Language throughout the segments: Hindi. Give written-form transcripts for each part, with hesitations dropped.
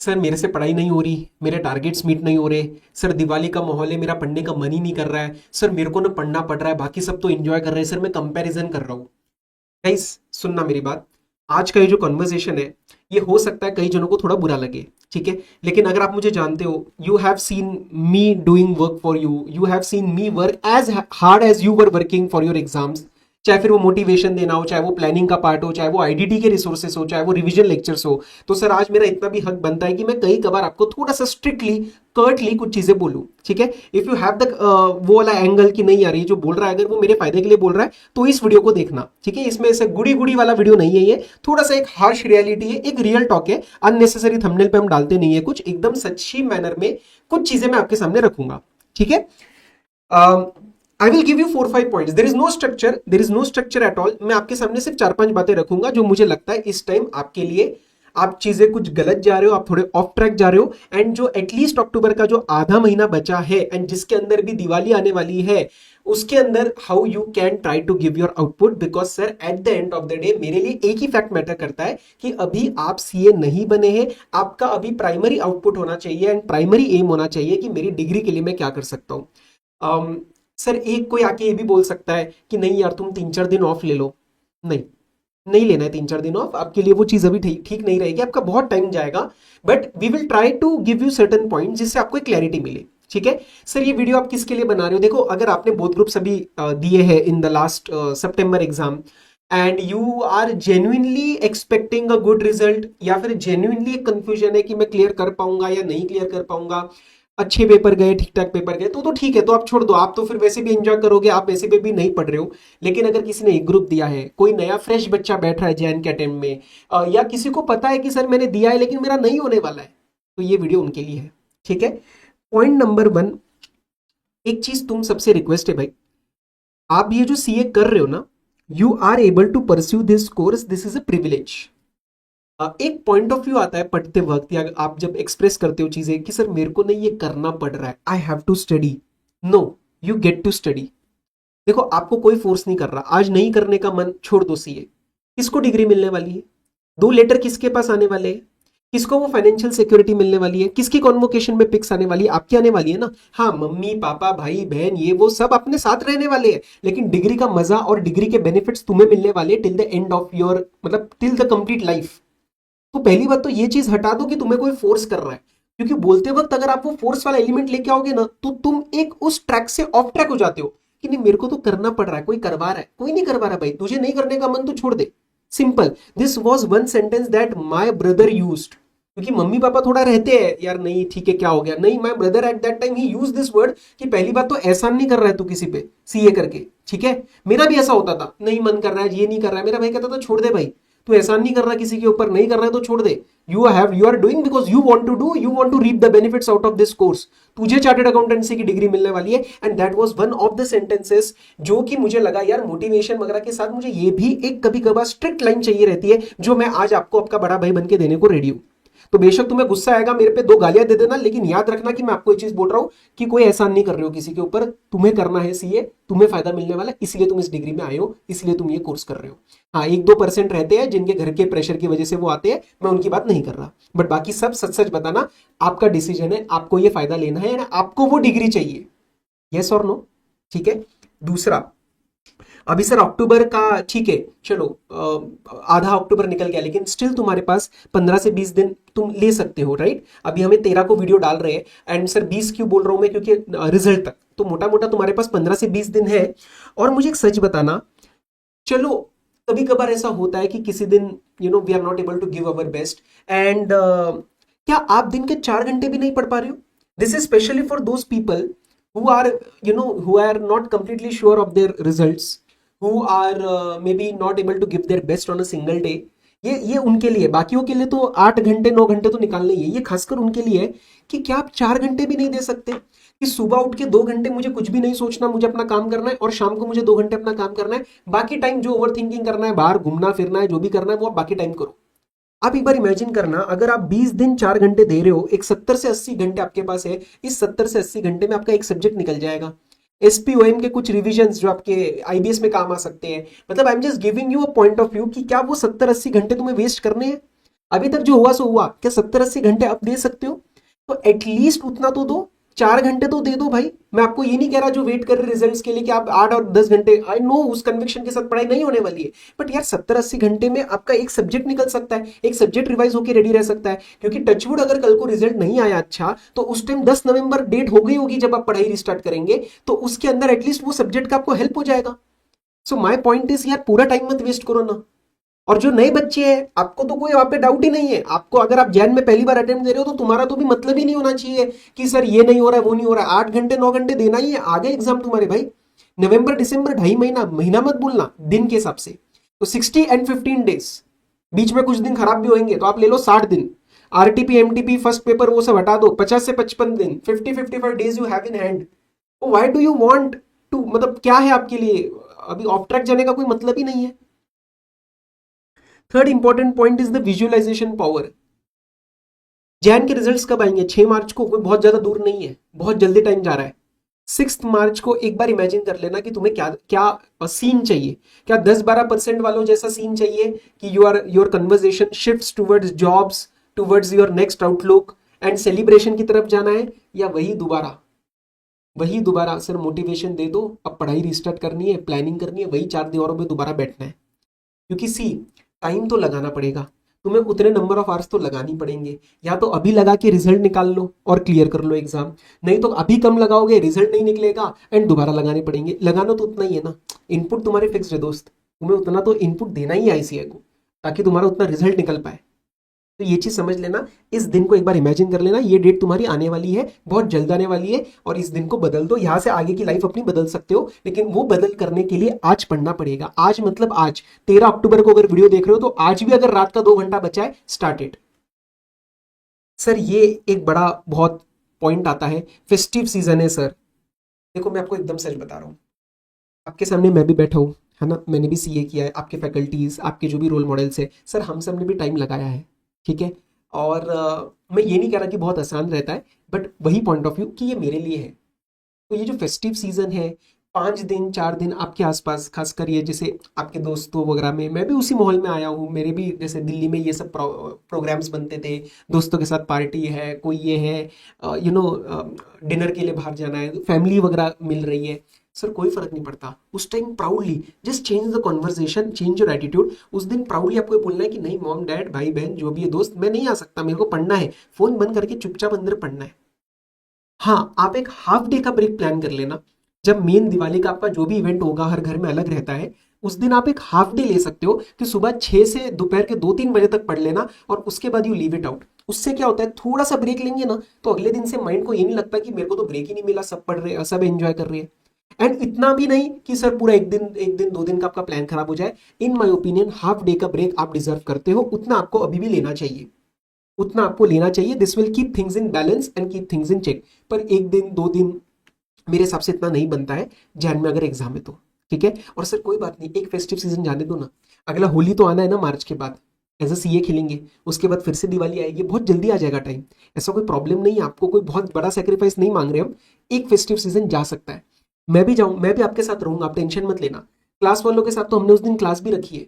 सर मेरे से पढ़ाई नहीं हो रही, मेरे टारगेट्स मीट नहीं हो रहे, सर दिवाली का माहौल है, मेरा पढ़ने का मन ही नहीं कर रहा है, सर मेरे को ना पढ़ना पड़ रहा है, बाकी सब तो एंजॉय कर रहे हैं, सर मैं कंपैरिजन कर रहा हूँ। गाइस सुनना मेरी बात, आज का ये जो कन्वर्सेशन है, ये हो सकता है कई जनों को थोड़ा बुरा लगे, ठीक है, लेकिन अगर आप मुझे जानते हो, you have seen me doing work for you, you have seen me work as hard as you were working for your exams, चाहे फिर वो मोटिवेशन देना हो, चाहे वो प्लानिंग का पार्ट हो, चाहे वो आईडीटी के रिसोर्सेस हो, चाहे वो रिवीजन लेक्चर्स हो। तो सर आज मेरा इतना भी हक बनता है कि मैं कई कबार आपको थोड़ा सा स्ट्रिक्टली कर्टली कुछ चीजें बोलूं, ठीक है। इफ यू हैव द वो वाला एंगल कि नहीं यार ये जो बोल रहा है अगर वो मेरे फायदे के लिए बोल रहा है तो इस वीडियो को देखना, ठीक है। इसमें ऐसे गुड़ी गुड़ी वाला वीडियो नहीं है, ये थोड़ा सा एक हार्श रियलिटी है, एक रियल टॉक है, अननेसेसरी थंबनेल पे हम डालते नहीं है, कुछ एकदम सच्ची मैनर में कुछ चीजें मैं आपके सामने रखूंगा, ठीक है। I will give you 4-5 points, there is no structure, there is no structure at all. मैं आपके सामने सिर्फ 4-5 बातें रखूंगा जो मुझे लगता है इस टाइम आपके लिए आप चीजें कुछ गलत जा रहे हो, आप थोड़े ऑफ ट्रैक जा रहे हो, एंड जो एटलीस्ट अक्टूबर का जो आधा महीना बचा है एंड जिसके अंदर भी दिवाली आने वाली है, उसके अंदर how you can try to give your output. Because sir at the end of the day मेरे लिए एक ही फैक्ट मैटर करता है कि अभी आप सीए नहीं बने हैं, आपका अभी प्राइमरी आउटपुट होना चाहिए एंड प्राइमरी एम होना चाहिए कि मेरी डिग्री के लिए मैं क्या कर सकता हूं। सर एक कोई आके ये भी बोल सकता है कि नहीं यार तुम 3-4 दिन ऑफ ले लो, नहीं, नहीं लेना है 3-4 दिन ऑफ, आपके लिए वो चीज अभी ठीक ठीक नहीं रहेगी, आपका बहुत टाइम जाएगा। But we will try to give you certain point जिससे आपको एक क्लैरिटी मिले, ठीक है। सर ये वीडियो आप किसके लिए बना रहे हो? देखो अगर आपने बोथ ग्रुप्स अभी दिए हैं in the last September exam and you are genuinely expecting a good result, या फिर जेन्युइनली एक कंफ्यूजन है कि मैं क्लियर कर पाऊंगा या नहीं क्लियर कर पाऊंगा, अच्छे पेपर गए, ठीक ठाक पेपर गए, तो ठीक है, तो आप छोड़ दो, आप तो फिर वैसे भी एंजॉय करोगे, आप वैसे भी नहीं पढ़ रहे हो। लेकिन अगर किसी ने एक ग्रुप दिया है, कोई नया फ्रेश बच्चा बैठ रहा है जैन के अटेम्प्ट में, या किसी को पता है कि सर मैंने दिया है लेकिन मेरा नहीं होने वाला है, तो ये वीडियो उनके लिए है, ठीक है। पॉइंट नंबर 1, एक चीज तुम सबसे रिक्वेस्ट है भाई, आप ये जो सीए कर रहे हो ना, you are able to pursue this course, this is a privilege. एक पॉइंट ऑफ व्यू आता है पढ़ते वक्त या आप जब एक्सप्रेस करते हो चीजें कि सर मेरे को नहीं ये करना पड़ रहा है, I have to study. No, you get to study. देखो आपको कोई फोर्स नहीं कर रहा, आज नहीं करने का मन छोड़ दो सीए, किसको डिग्री मिलने वाली है, 2 लेटर किसके पास आने वाले हैं, किसको वो फाइनेंशियल सिक्योरिटी मिलने वाली है, किसकी कॉन्वोकेशन में पिक्स आने वाली है, आपकी आने वाली है ना। हाँ मम्मी पापा भाई बहन ये वो सब अपने साथ रहने वाले हैं, लेकिन डिग्री का मजा और डिग्री के बेनिफिट्स तुम्हें मिलने वाले हैं till the end of your, मतलब टिल द कंप्लीट लाइफ। तो पहली बात तो ये चीज हटा दो कि तुम्हें कोई फोर्स कर रहा है, क्योंकि बोलते वक्त अगर आप वो फोर्स वाला एलिमेंट लेके आओगे ना तो तुम एक उस ट्रैक से ऑफ ट्रैक हो जाते हो कि नहीं मेरे को तो करना पड़ रहा है, कोई करवा रहा है, कोई नहीं करवा रहा भाई, तुझे नहीं करने का मन तो छोड़ दे, simple. This was one sentence that my brother used, क्योंकि मम्मी पापा थोड़ा रहते हैं यार, नहीं ठीक है क्या हो गया, नहीं, my brother at that time he use this word कि पहली बात तो एहसान नहीं कर रहा है तू किसी पे सीए करके, ठीक है। मेरा भी ऐसा होता था, नहीं मन कर रहा है, ये नहीं कर रहा है, मेरा भाई कहता था छोड़ दे भाई, तू एहसान नहीं कर रहा किसी के ऊपर, नहीं कर रहा है तो छोड़ दे, you are doing because you want to do, you want to reap the benefits out of this course, तुझे चार्टर्ड अकाउंटेंसी की डिग्री मिलने वाली है। And that was one of the sentences जो कि मुझे लगा यार मोटिवेशन वगैरह के साथ मुझे ये भी एक कभी कभार स्ट्रिक्ट लाइन चाहिए रहती है, जो मैं आज आपको आपका बड़ा भाई बन के देने को रेडी हूं। तो बेशक तुम्हें गुस्सा आएगा, मेरे पे 2 गालियां दे देना, लेकिन याद रखना कि मैं आपको ये चीज बोल रहा हूं कि कोई एहसान नहीं कर रहे हो किसी के ऊपर, तुम्हें करना है सीए, तुम्हें फायदा मिलने वाला है, इसलिए तुम इस डिग्री में आए हो, इसलिए तुम ये कोर्स कर रहे हो। हाँ 1-2% रहते हैं जिनके घर के प्रेशर की वजह से वो आते हैं, मैं उनकी बात नहीं कर रहा, बट बाकी सब सच सच बताना, आपका डिसीजन है, आपको ये फायदा लेना है ना, आपको वो डिग्री चाहिए, यस और नो, ठीक है। दूसरा, अभी सर अक्टूबर का ठीक है चलो, आधा अक्टूबर निकल गया, लेकिन स्टिल तुम्हारे पास 15 से 20 दिन तुम ले सकते हो, राइट। अभी हमें 13 को वीडियो डाल रहे हैं एंड सर 20 क्यों बोल रहा हूं मैं, क्योंकि रिजल्ट तक तो मोटा मोटा तुम्हारे पास 15 से 20 दिन है। और मुझे एक सच बताना, चलो कभी कभार ऐसा होता है कि किसी दिन we are not able to give our best, and क्या आप दिन के 4 घंटे भी नहीं पढ़ पा रहे हो? This is specially for those people who are who are not completely sure of their results, who are maybe not able to give their best on a single day। ये उनके लिए, बाकियों के लिए तो 8 घंटे 9 घंटे तो निकालने ही है, ये खासकर उनके लिए है कि क्या आप 4 घंटे भी नहीं दे सकते कि सुबह उठ के 2 घंटे मुझे कुछ भी नहीं सोचना, मुझे अपना काम करना है, और शाम को मुझे 2 घंटे अपना काम करना है, बाकी टाइम जो ओवर थिंकिंग करना है, बाहर घूमना फिरना है, जो भी करना है वो आप बाकी टाइम करो। आप एक बार इमेजिन करना, अगर आप 20 दिन 4 घंटे दे रहे हो, एक 70 से 80 घंटे आपके पास है, इस 70 से 80 घंटे में आपका एक सब्जेक्ट निकल जाएगा, एसपीओएम के कुछ रिविजन्स जो आपके आईबीएस में काम आ सकते हैं। मतलब I am just giving you a point of view कि क्या वो 70-80 घंटे तुम्हें वेस्ट करने हैं? अभी तक जो हुआ सो हुआ, क्या 70-80 घंटे अब दे सकते हो? तो एटलीस्ट उतना तो दो, 4 घंटे तो दे दो भाई। मैं आपको ये नहीं कह रहा जो वेट कर रहे रिजल्ट्स के लिए कि आप 8 और 10 घंटे, आई नो उस कन्विक्शन के साथ पढ़ाई नहीं होने वाली है, बट यार 70-80 घंटे में आपका एक सब्जेक्ट निकल सकता है, एक सब्जेक्ट रिवाइज होकर रेडी रह सकता है। क्योंकि टचवुड अगर कल को रिजल्ट नहीं आया अच्छा, तो उस टाइम 10 नवंबर डेट हो गई होगी जब आप पढ़ाई रिस्टार्ट करेंगे, तो उसके अंदर एटलीस्ट वो सब्जेक्ट का आपको हेल्प हो जाएगा। सो माई पॉइंट इज यार पूरा टाइम मत वेस्ट करो ना। और जो नए बच्चे हैं, आपको तो कोई वहां पे डाउट ही नहीं है, आपको अगर आप जैन में पहली बार अटेम्प्ट दे रहे हो तो तुम्हारा तो भी मतलब ही नहीं होना चाहिए कि सर ये नहीं हो रहा है वो नहीं हो रहा है, 8 घंटे 9 घंटे देना ही है, आगे एग्जाम तुम्हारे भाई। नवंबर दिसंबर 2.5 महीना, महीना मत बोलना दिन के हिसाब से। तो 60 and 15 days, बीच में कुछ दिन खराब भी होंगे तो आप ले लो 60 दिन। आरटीपी एमटीपी फर्स्ट पेपर वो सब हटा दो, 50 से 55 दिन, 50-55 days you have in hand. Why do you want to, मतलब क्या है आपके लिए, अभी ऑफ ट्रैक जाने का कोई मतलब ही नहीं है। Third important point is the visualisation power. जैन के रिजल्ट्स कब आएंगे? 6 मार्च को, कोई बहुत ज्यादा दूर नहीं है, बहुत जल्दी टाइम जा रहा है। 6 मार्च को एक बार इमेजिन कर लेना कि तुम्हें क्या क्या सीन चाहिए। क्या 10-12% वालों जैसा सीन चाहिए कि your conversation shifts towards jobs, towards your next outlook and celebration की तरफ जाना है, या वही दोबारा सर मोटिवेशन दे दो, अब पढ़ाई रिस्टार्ट करनी है, प्लानिंग करनी है, वही 4 दीवारों में दोबारा बैठना है? क्योंकि सी, टाइम तो लगाना पड़ेगा, तुम्हें उतने नंबर ऑफ आवर्स तो लगानी पड़ेंगे। या तो अभी लगा के रिजल्ट निकाल लो और क्लियर कर लो एग्जाम, नहीं तो अभी कम लगाओगे, रिजल्ट नहीं निकलेगा एंड दोबारा लगाने पड़ेंगे। लगाना तो उतना ही है ना, इनपुट तुम्हारे फिक्स है दोस्त, तुम्हें उतना तो इनपुट देना ही है आईसीआई को, ताकि तुम्हारा उतना रिजल्ट निकल पाए। तो ये चीज समझ लेना, इस दिन को एक बार इमेजिन कर लेना, ये डेट तुम्हारी आने वाली है, बहुत जल्द आने वाली है, और इस दिन को बदल दो। यहां से आगे की लाइफ अपनी बदल सकते हो, लेकिन वो बदल करने के लिए आज पढ़ना पड़ेगा। आज मतलब आज 13 अक्टूबर को अगर वीडियो देख रहे हो तो आज भी अगर रात का 2 घंटा बचा है, स्टार्ट इट। सर ये एक बड़ा बहुत पॉइंट आता है, फेस्टिव सीजन है सर। देखो मैं आपको एकदम सच बता रहा हूँ, आपके सामने मैं भी बैठा हूँ, है ना, मैंने भी सीए किया है, आपके फैकल्टीज, आपके जो भी रोल मॉडल्स है सर, हम सब ने भी टाइम लगाया है, ठीक है। और मैं ये नहीं कह रहा कि बहुत आसान रहता है, बट वही पॉइंट ऑफ व्यू कि ये मेरे लिए है। तो ये जो फेस्टिव सीजन है, 5 दिन 4 दिन आपके आसपास, खासकर ये जैसे आपके दोस्तों वगैरह में, मैं भी उसी माहौल में आया हूँ, मेरे भी जैसे दिल्ली में ये सब प्रोग्राम्स बनते थे, दोस्तों के साथ पार्टी है, कोई ये है, डिनर के लिए बाहर जाना है, फैमिली वगैरह मिल रही है। सर कोई फर्क नहीं पड़ता, उस time proudly just change the conversation, change your attitude. उस दिन प्राउडली आपको ये बोलना है कि नहीं मॉम डैड भाई बहन जो भी है दोस्त, मैं नहीं आ सकता, मेरे को पढ़ना है, फोन बंद करके चुपचाप अंदर पढ़ना है। हाँ, आप एक हाफ डे का ब्रेक प्लान कर लेना, जब मेन दिवाली का आपका जो भी इवेंट होगा हर घर में अलग रहता है, उस दिन आप एक हाफ डे ले सकते हो कि सुबह 6 से दोपहर के 2-3 बजे तक पढ़ लेना, और उसके बाद यू लीव इट आउट। उससे क्या होता है, थोड़ा सा ब्रेक लेंगे ना, तो अगले दिन से माइंड को ये नहीं लगता कि मेरे को तो ब्रेक ही नहीं मिला, सब पढ़ रहे हैं, सब एंजॉय कर रहे हैं। एंड इतना भी नहीं कि सर पूरा एक दिन 2 दिन का आपका प्लान खराब हो जाए। इन माई ओपिनियन हाफ डे का ब्रेक आप डिजर्व करते हो, उतना आपको अभी भी लेना चाहिए, उतना आपको लेना चाहिए। This will keep things in balance and keep things in check. पर 1 दिन 2 दिन मेरे हिसाब से इतना नहीं बनता है जैन में अगर एग्जाम है तो, ठीक है। और सर कोई बात नहीं, एक फेस्टिव सीजन जाने दो ना, अगला होली तो आना है ना मार्च के बाद, एज अ सीए खेलेंगे, उसके बाद फिर से दिवाली आएगी, बहुत जल्दी आ जाएगा टाइम। ऐसा कोई प्रॉब्लम नहीं है, आपको कोई बहुत बड़ा सेक्रीफाइस नहीं मांग रहे हम, एक फेस्टिव सीजन जा सकता है। मैं भी जाऊँ, मैं भी आपके साथ रहूंगा, आप टेंशन मत लेना। क्लास वालों के साथ तो हमने उस दिन क्लास भी रखी है,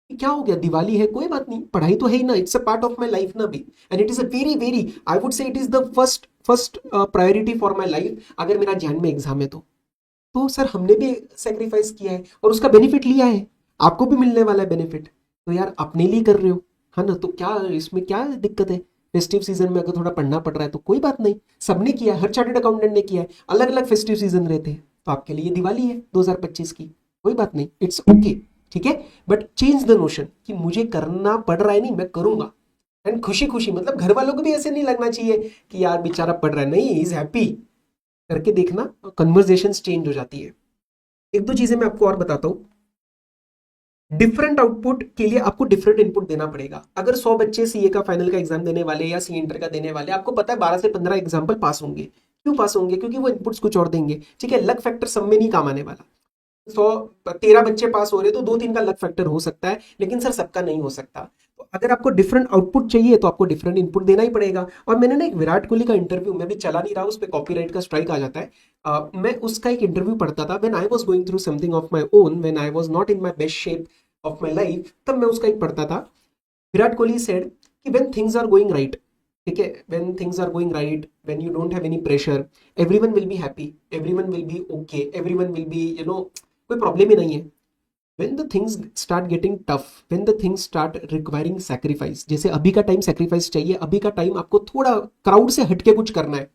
क्या हो गया, दिवाली है कोई बात नहीं, पढ़ाई तो है ही ना, it's a part of my life ना भी। And it is a very very, I would say it is the first first priority for my life, अगर मेरा जैन में एग्जाम है तो सर हमने भी सेक्रीफाइस किया है और उसका बेनिफिट लिया है, आपको भी मिलने वाला है बेनिफिट, तो यार अपने लिए कर रहे हो, है ना, तो क्या इसमें क्या दिक्कत है? फेस्टिव सीजन में अगर थोड़ा पढ़ना पड़ रहा है तो कोई बात नहीं, सबने किया है, हर चार्टेड अकाउंटेंट ने किया है, अलग अलग फेस्टिव सीजन रहते हैं, तो आपके लिए दिवाली है 2025 की, कोई बात नहीं, इट्स ओके, ठीक है। बट चेंज द नोशन कि मुझे करना पड़ रहा है, नहीं मैं करूंगा, एंड खुशी खुशी, मतलब घर वालों को भी ऐसे नहीं लगना चाहिए कि यार बेचारा पढ़ रहा है, नहीं इज हैप्पी, करके देखना, कन्वर्जेशन चेंज हो जाती है। एक दो चीजें मैं आपको और बताता हूँ। डिफरेंट आउटपुट के लिए आपको डिफरेंट इनपुट देना पड़ेगा। अगर 100 बच्चे सीए का फाइनल का एग्जाम देने वाले या सी इंटर का देने वाले, आपको पता है 12 से 15 एग्जाम्पल पास होंगे। क्यों पास होंगे? क्योंकि वो इनपुट्स कुछ और देंगे, ठीक है। लक फैक्टर सब में नहीं काम आने वाला। 113 बच्चे पास हो रहे तो 2-3 का लक फैक्टर हो सकता है, लेकिन सर सबका नहीं हो सकता। तो अगर आपको डिफरेंट आउटपुट चाहिए तो आपको डिफरेंट इनपुट देना ही पड़ेगा। और मैंने ना एक विराट कोहली का इंटरव्यू, मैं भी चला नहीं रहा, उस पर कॉपीराइट का स्ट्राइक आ जाता है, मैं उसका एक इंटरव्यू पढ़ता था when I was going through something of my own, when I was not in my best shape of my life, तब मैं उसका एक पढ़ता था। विराट कोहली सेड कि when things are going right, ठीक है, when things are going right, when you don't have any pressure, everyone will be happy, everyone will be okay, everyone will be कोई प्रॉब्लम ही नहीं है। when the things start getting tough, when the things start requiring sacrifice, जैसे अभी का टाइम सेक्रीफाइस चाहिए, अभी का टाइम आपको थोड़ा क्राउड से हटके कुछ करना है,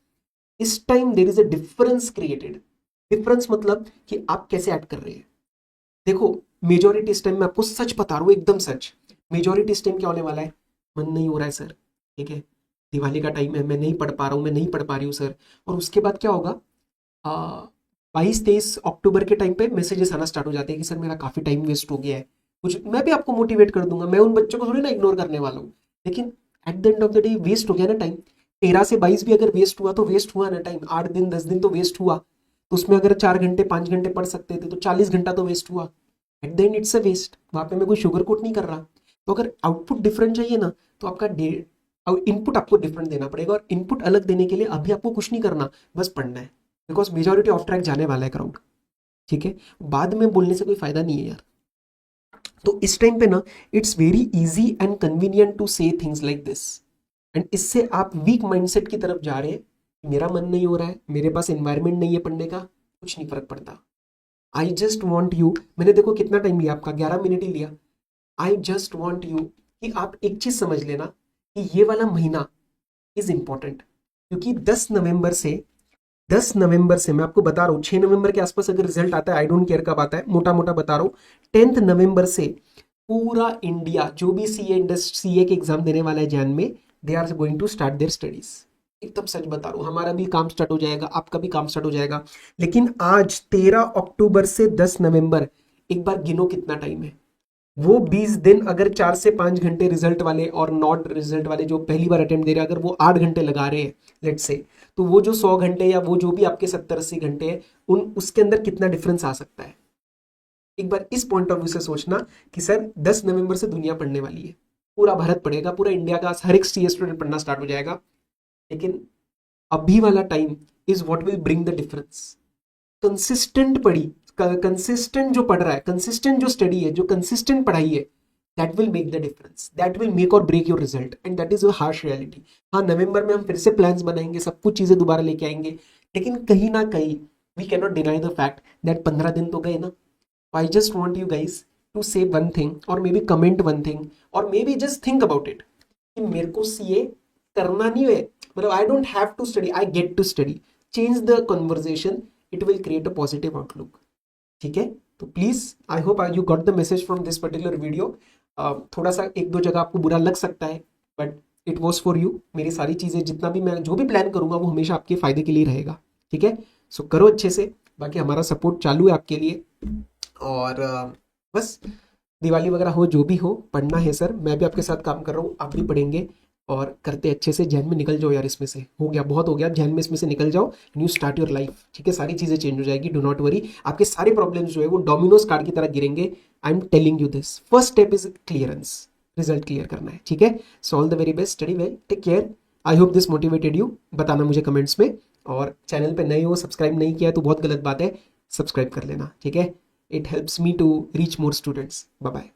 इस time there is a difference created. Difference मतलब कि आप कैसे एक्ट कर रहे हैं। देखो मेजोरिटी इस टाइम में आपको सच बता रहा हूँ, एकदम सच, मेजोरिटी इस टाइम क्या होने वाला है, मन नहीं हो रहा है सर, ठीक है, दिवाली का टाइम है, मैं नहीं पढ़ पा रहा हूँ, मैं नहीं पढ़ पा रही हूँ सर। और उसके बाद क्या होगा, 22-23 अक्टूबर के टाइम पे मैसेजेस आना स्टार्ट हो जाते हैं कि सर मेरा काफ़ी टाइम वेस्ट हो गया है, कुछ मैं भी आपको मोटिवेट कर दूंगा, मैं उन बच्चों को थोड़ी ना इग्नोर करने वाला हूँ, लेकिन at the end of the day waste हो गया ना टाइम। 13 से 22 भी अगर वेस्ट हुआ तो वेस्ट हुआ ना टाइम, 8 दिन 10 दिन तो वेस्ट हुआ, तो उसमें अगर 4 घंटे 5 घंटे पढ़ सकते थे तो 40 घंटा तो वेस्ट हुआ। At the end it's a waste, वहाँ पे मैं कोई शुगर कोट नहीं कर रहा। तो अगर आउटपुट डिफरेंट चाहिए ना, तो आपका इनपुट आपको डिफरेंट देना पड़ेगा, और इनपुट अलग देने के लिए अभी आपको कुछ नहीं करना, बस पढ़ना है, बिकॉज मेजोरिटी ऑफ ट्रैक जाने वाला है क्राउड, ठीक है, बाद में बोलने से कोई फायदा नहीं है यार। तो इस टाइम पे ना it's very easy and convenient to say things like this, and इससे आप वीक माइंडसेट की तरफ जा रहे हैं, मेरा मन नहीं हो रहा है, मेरे पास एनवायरमेंट नहीं है पढ़ने का, कुछ नहीं फर्क पड़ता। आई जस्ट वॉन्ट यू, मैंने देखो कितना टाइम लिया आपका, 11 मिनट ही लिया। आई जस्ट वॉन्ट यू कि आप एक चीज समझ लेना कि ये वाला महीना इज इंपॉर्टेंट, क्योंकि 10 नवंबर से मैं आपको बता रहा हूँ, 6 नवंबर के आसपास अगर रिजल्ट आता है, आई डोंट केयर कब आता है, मोटा मोटा बता रहा हूँ, 10 नवंबर से पूरा इंडिया जो भी सीए के एग्जाम देने वाला है जैन में, they are going to start their studies. एकदम सच बता रहा हूँ, हमारा भी काम स्टार्ट हो जाएगा, आपका भी काम स्टार्ट हो जाएगा। लेकिन आज 13 अक्टूबर से 10 नवंबर, एक बार गिनो कितना टाइम है। वो 20 दिन अगर 4 से 5 घंटे रिजल्ट वाले और नॉट रिजल्ट वाले जो पहली बार अटेम्प्ट दे रहे हैं, अगर वो 8 घंटे लगा रहे हैं लेट से, तो वो जो 100 घंटे या वो जो भी आपके 70-80 घंटे हैं, उसके अंदर कितना डिफरेंस आ सकता है। एक बार इस पॉइंट ऑफ व्यू से सोचना कि सर 10 नवंबर से दुनिया पढ़ने वाली है, पूरा भारत पढ़ेगा, पूरा इंडिया का हर एक सीए स्टूडेंट पढ़ना स्टार्ट हो जाएगा। लेकिन अभी वाला time is what will bring the difference. Consistent पढ़ी, कंसिस्टेंट जो पढ़ रहा है, कंसिस्टेंट जो स्टडी है, जो कंसिस्टेंट पढ़ाई है, that will make the difference, that will make और break your result, and that is a harsh reality. हाँ, नवंबर में हम फिर से प्लान्स बनाएंगे, सब कुछ चीजें दोबारा लेके आएंगे, लेकिन कहीं ना कहीं we can not deny the fact that 15 दिन तो गए ना। I just want you guys to say one thing, और maybe comment one thing, और maybe just think about it कि मेरे को सीए करना नहीं है, मतलब I don't have to study, I get to study. Change the conversation, it will create a positive outlook, ठीक है। तो please I hope you got the message from this particular video. थोड़ा सा एक दो जगह आपको बुरा लग सकता है, but it was for you. मेरी सारी चीज़ें जितना भी मैं जो भी प्लान करूंगा वो हमेशा आपके फायदे के लिए रहेगा, ठीक है। सो करो अच्छे से, बाकी हमारा सपोर्ट चालू है आपके लिए। और बस दिवाली वगैरह हो जो भी हो, पढ़ना है सर, मैं भी आपके साथ काम कर रहा हूँ, आप भी पढ़ेंगे, और करते अच्छे से। जैन में निकल जाओ यार, इसमें से हो गया, बहुत हो गया, जैन में इसमें से निकल जाओ, न्यू स्टार्ट योर लाइफ, ठीक है। सारी चीज़ें चेंज हो जाएगी, डू नॉट वरी। आपके सारे प्रॉब्लम्स जो है वो डोमिनोज कार्ड की तरह गिरेंगे। I am telling you this, first step is clearance, result clear करना है, ठीक है। So all the very best, study well, take care. I hope this motivated you, बताना मुझे कमेंट्स में। और चैनल पे नए हो, सब्सक्राइब नहीं किया तो बहुत गलत बात है, सब्सक्राइब कर लेना, ठीक है। It helps me to reach more students. Bye bye.